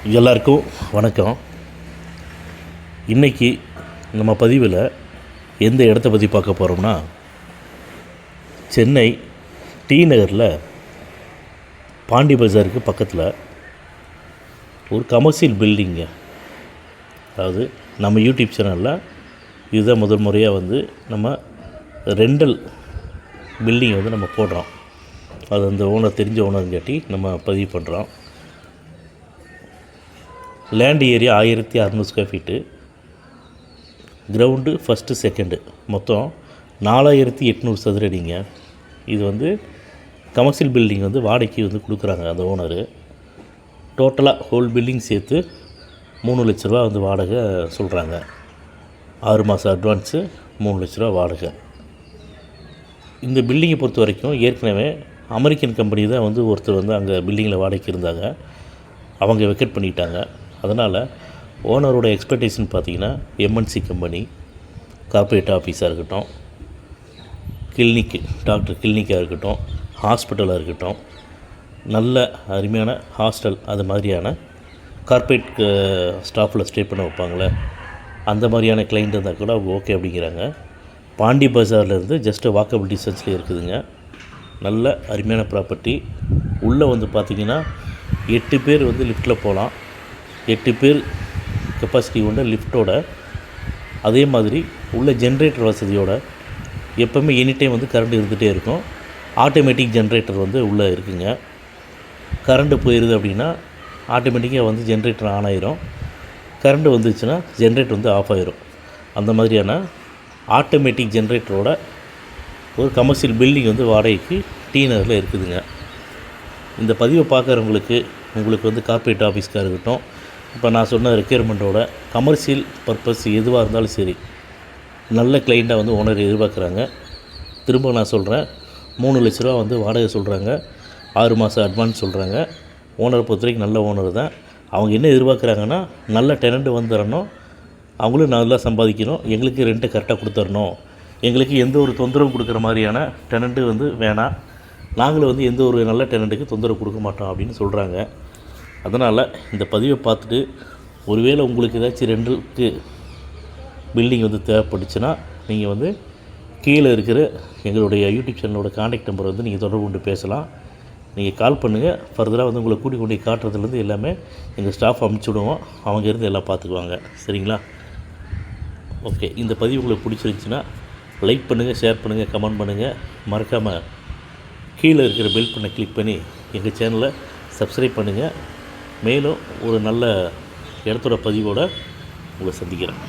எல்லாருக்கும் வணக்கம். இன்றைக்கி நம்ம பதிவில் எந்த இடத்த பற்றி பார்க்க போகிறோம்னா, சென்னை டி நகரில் பாண்டி பஜாருக்கு பக்கத்தில் ஒரு கமர்ஷியல் பில்டிங்க. அதாவது நம்ம யூடியூப் சேனலில் இதுதான் முதல் முறையாக நம்ம ரெண்டல் பில்டிங்கை நம்ம போடுறோம். அது அந்த ஓனர் தெரிஞ்ச ஓனருங்காட்டி நம்ம பதிவு பண்ணுறோம். Land area 1600 square feet, ground first second, மொத்தம் 4800 சதுர அடிங்க. இது கமர்ஷியல் பில்டிங் வாடகைக்கு கொடுக்குறாங்க அந்த ஓனரு. டோட்டலாக ஹோல் பில்டிங் சேர்த்து 3 லட்ச ரூபா வாடகை சொல்கிறாங்க. 6 மாதம் அட்வான்ஸு, 3 லட்ச ரூபா வாடகை. இந்த பில்டிங்கை பொறுத்த வரைக்கும் ஏற்கனவே அமெரிக்கன் கம்பெனி தான் ஒருத்தர் அங்கே பில்டிங்கில் வாடகைக்கு இருந்தாங்க. அவங்க வெக்கேட் பண்ணிட்டாங்க. அதனால் ஓனரோட எக்ஸ்பெக்டேஷன் பார்த்திங்கன்னா எம்என்சி கம்பெனி, கார்ப்பரேட் ஆஃபீஸாக இருக்கட்டும், கிளினிக்கு, டாக்டர் கிளினிக்காக இருக்கட்டும், ஹாஸ்பிட்டலாக இருக்கட்டும், நல்ல அருமையான ஹாஸ்டல், அது மாதிரியான கார்ப்பரேட் ஸ்டாஃபில் ஸ்டே பண்ண வைப்பாங்களே, அந்த மாதிரியான கிளைண்ட் இருந்தால் கூட அவங்க ஓகே அப்படிங்கிறாங்க. பாண்டி பஜார்லேருந்து ஜஸ்ட்டு வாக்கபிள் டிஸ்டன்ஸில் இருக்குதுங்க. நல்ல அருமையான ப்ராப்பர்ட்டி. உள்ளே பார்த்திங்கன்னா 8 பேர் லிஃப்ட்டில் போகலாம். 8 பேர் கெப்பாசிட்டி கொண்ட லிஃப்ட்டோட, அதே மாதிரி உள்ள ஜென்ரேட்டர் வசதியோட, எப்போவுமே எனி டைம் கரண்ட் இருந்துகிட்டே இருக்கும். ஆட்டோமேட்டிக் ஜென்ரேட்டர் உள்ளே இருக்குங்க. கரண்ட்டு போயிடுது அப்படின்னா ஆட்டோமேட்டிக்காக ஜென்ரேட்டர் ஆன் ஆயிரும். கரண்ட்டு வந்துச்சுன்னா ஜென்ரேட்டர் ஆஃப் ஆயிரும். அந்த மாதிரியான ஆட்டோமேட்டிக் ஜென்ரேட்டரோட ஒரு கமர்ஷியல் பில்டிங் வாடகைக்கு டி நகரில் இருக்குதுங்க. இந்த பதிவை பார்க்குறவங்களுக்கு, உங்களுக்கு கார்ப்பரேட் ஆஃபீஸ்க்காக இருக்கட்டும், இப்போ நான் சொன்ன ரெக்யர்மெண்ட்டோட கமர்ஷியல் பர்பஸ் எதுவாக இருந்தாலும் சரி, நல்ல கிளைண்ட்டாக ஓனர் எதிர்பார்க்குறாங்க. திரும்ப நான் சொல்கிறேன், 3 லட்ச ரூபா வாடகை சொல்கிறாங்க. 6 மாதம் அட்வான்ஸ் சொல்கிறாங்க. ஓனரை பொறுத்த வரைக்கும் நல்ல ஓனர் தான். அவங்க என்ன எதிர்பார்க்குறாங்கன்னா, நல்ல டெனண்ட்டு வந்துடணும், அவங்களும் நல்லா சம்பாதிக்கணும், எங்களுக்கு ரெண்ட்டை கரெக்டாக கொடுத்துடணும், எங்களுக்கு எந்த ஒரு தொந்தரவும் கொடுக்குற மாதிரியான டெனண்ட்டு வேணாம், நாங்களும் எந்த ஒரு நல்ல டெனண்ட்டுக்கு தொந்தரவு கொடுக்க மாட்டோம் அப்படின்னு சொல்கிறாங்க. அதனால் இந்த பதிவை பார்த்துட்டு ஒருவேளை உங்களுக்கு ஏதாச்சும் ரெண்டுக்கு பில்டிங் தேவைப்பட்டுச்சுன்னா, நீங்கள் கீழே இருக்கிற எங்களுடைய யூடியூப் சேனலோட கான்டாக்ட் நம்பர் நீங்கள் தொடர்பு கொண்டு பேசலாம். நீங்கள் கால் பண்ணுங்கள். ஃபர்தராக உங்களை கூட்டி கொண்டு காட்டுறதுலேருந்து எல்லாமே எங்கள் ஸ்டாஃப் அனுப்பிச்சி விடுவோம். அவங்க இருந்து எல்லாம் பார்த்துக்குவாங்க. சரிங்களா? ஓகே. இந்த பதிவு உங்களுக்கு பிடிச்சிருந்துச்சின்னா லைக் பண்ணுங்கள், ஷேர் பண்ணுங்கள், கமெண்ட் பண்ணுங்கள். மறக்காமல் கீழே இருக்கிற பெல் பண்ணை கிளிக் பண்ணி எங்கள் சேனலை சப்ஸ்கிரைப் பண்ணுங்கள். மேலும் ஒரு நல்ல இடத்தோட பதிவோடு உங்களை சந்திக்கிறேன்.